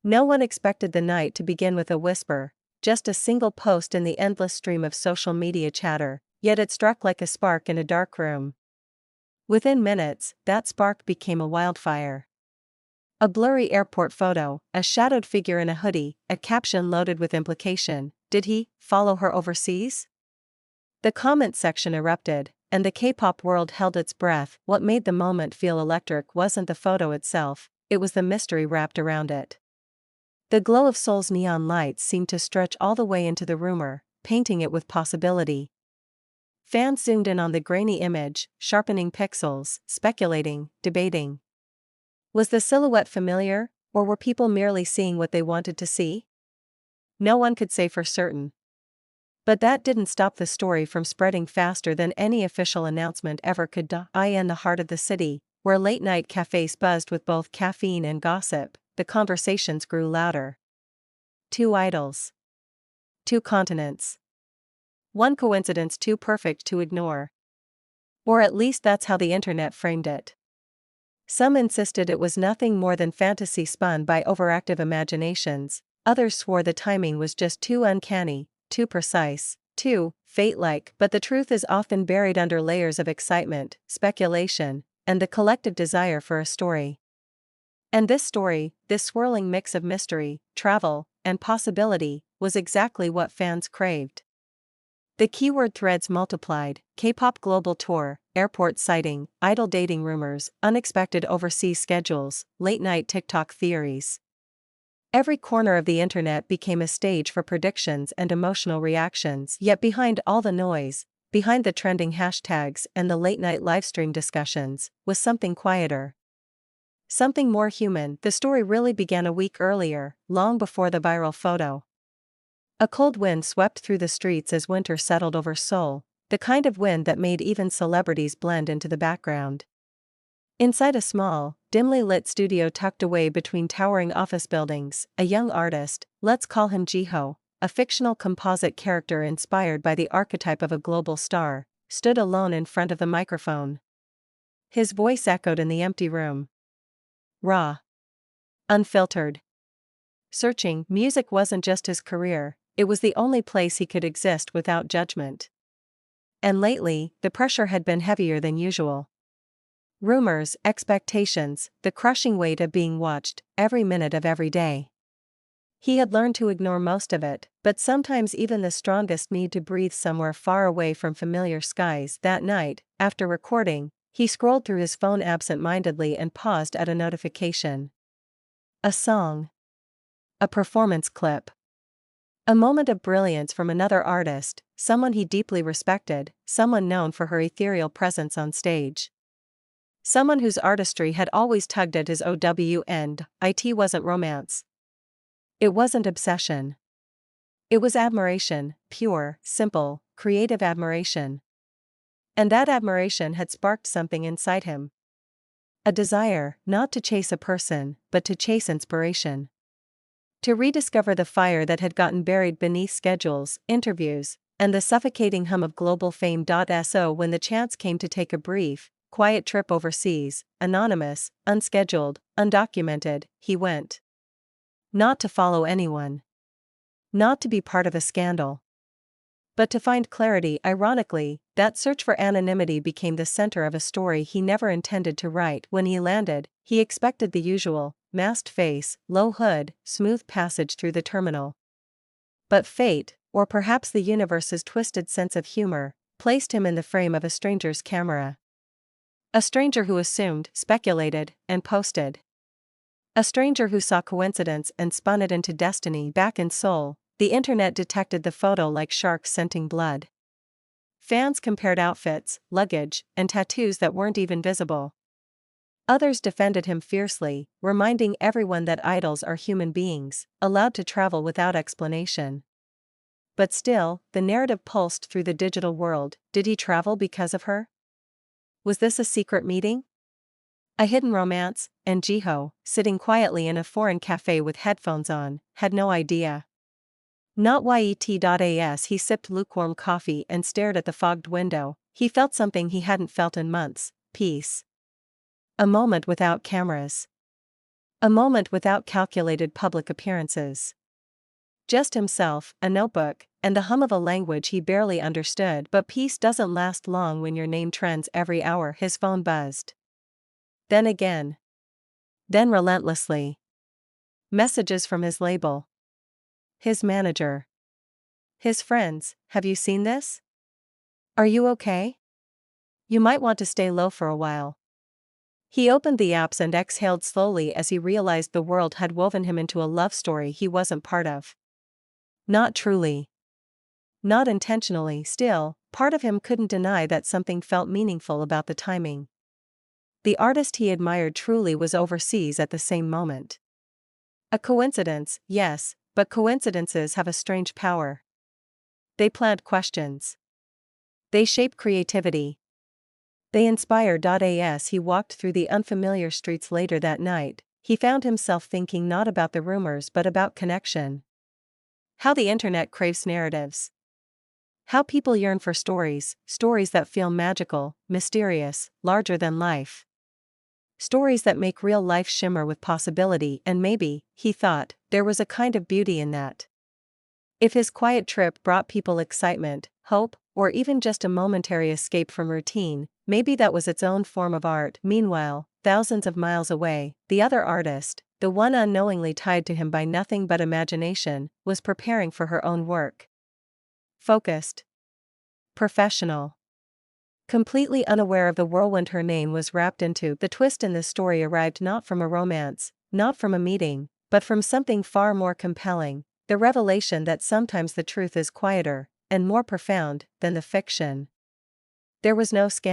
No one expected the night to begin with a whisper, just a single post in the endless stream of social media chatter, yet it struck like a spark in a dark room. Within minutes, that spark became a wildfire. A blurry airport photo, a shadowed figure in a hoodie, a caption loaded with implication. Did he follow her overseas? The comment section erupted, and the K-pop world held its breath. What made the moment feel electric wasn't the photo itself, it was the mystery wrapped around it. The glow of Seoul's neon lights seemed to stretch all the way into the rumor, painting it with possibility. Fans zoomed in on the grainy image, sharpening pixels, speculating, debating. Was the silhouette familiar, or were people merely seeing what they wanted to see? No one could say for certain. But that didn't stop the story from spreading faster than any official announcement ever could. In the heart of the city, where late-night cafes buzzed with both caffeine and gossip, the conversations grew louder. Two idols. Two continents. One coincidence too perfect to ignore. Or at least that's how the internet framed it. Some insisted it was nothing more than fantasy spun by overactive imaginations, others swore the timing was just too uncanny, too precise, too fate-like. But the truth is often buried under layers of excitement, speculation, and the collective desire for a story. And this story, this swirling mix of mystery, travel, and possibility, was exactly what fans craved. The keyword threads multiplied: K-pop global tour, airport sighting, idol dating rumors, unexpected overseas schedules, late-night TikTok theories. Every corner of the internet became a stage for predictions and emotional reactions. Yet behind all the noise, behind the trending hashtags and the late-night livestream discussions, was something quieter. Something more human. The story really began a week earlier, long before the viral photo. A cold wind swept through the streets as winter settled over Seoul, the kind of wind that made even celebrities blend into the background. Inside a small, dimly lit studio tucked away between towering office buildings, a young artist, let's call him Jihyo, a fictional composite character inspired by the archetype of a global star, stood alone in front of the microphone. His voice echoed in the empty room. Raw. Unfiltered. Searching. Music wasn't just his career, it was the only place he could exist without judgment. And lately, the pressure had been heavier than usual. Rumors, expectations, the crushing weight of being watched, every minute of every day. He had learned to ignore most of it, but sometimes even the strongest need to breathe somewhere far away from familiar skies. That night, after recording, he scrolled through his phone absent-mindedly and paused at a notification. A song. A performance clip. A moment of brilliance from another artist, someone he deeply respected, someone known for her ethereal presence on stage. Someone whose artistry had always tugged at his OWN. It wasn't romance. It wasn't obsession. It was admiration, pure, simple, creative admiration. And that admiration had sparked something inside him. A desire, not to chase a person, but to chase inspiration. To rediscover the fire that had gotten buried beneath schedules, interviews, and the suffocating hum of global fame. So when the chance came to take a brief, quiet trip overseas, anonymous, unscheduled, undocumented, he went. Not to follow anyone. Not to be part of a scandal. But to find clarity. Ironically, that search for anonymity became the center of a story he never intended to write. When he landed, he expected the usual, masked face, low hood, smooth passage through the terminal. But fate, or perhaps the universe's twisted sense of humor, placed him in the frame of a stranger's camera. A stranger who assumed, speculated, and posted. A stranger who saw coincidence and spun it into destiny. Back in Seoul, the internet detected the photo like sharks scenting blood. Fans compared outfits, luggage, and tattoos that weren't even visible. Others defended him fiercely, reminding everyone that idols are human beings, allowed to travel without explanation. But still, the narrative pulsed through the digital world. Did he travel because of her? Was this a secret meeting? A hidden romance? And Jihyo, sitting quietly in a foreign cafe with headphones on, had no idea. Not yet. He sipped lukewarm coffee and stared at the fogged window. He felt something he hadn't felt in months: peace. A moment without cameras. A moment without calculated public appearances. Just himself, a notebook, and the hum of a language he barely understood. But peace doesn't last long when your name trends every hour. His phone buzzed. Then again. Then relentlessly. Messages from his label. His manager. His friends. Have you seen this? Are you okay? You might want to stay low for a while. He opened the apps and exhaled slowly as he realized the world had woven him into a love story he wasn't part of. Not truly. Not intentionally. Still, part of him couldn't deny that something felt meaningful about the timing. The artist he admired truly was overseas at the same moment. A coincidence, yes, but coincidences have a strange power. They plant questions. They shape creativity. They inspire. As he walked through the unfamiliar streets later that night, he found himself thinking not about the rumors but about connection. How the internet craves narratives. How people yearn for stories that feel magical, mysterious, larger than life. Stories that make real life shimmer with possibility, and maybe, he thought, there was a kind of beauty in that. If his quiet trip brought people excitement, hope, or even just a momentary escape from routine, maybe that was its own form of art. Meanwhile, thousands of miles away, the other artist, the one unknowingly tied to him by nothing but imagination, was preparing for her own work. Focused. Professional. Completely unaware of the whirlwind her name was wrapped into. The twist in this story arrived not from a romance, not from a meeting, but from something far more compelling, the revelation that sometimes the truth is quieter and more profound than the fiction. There was no scandal.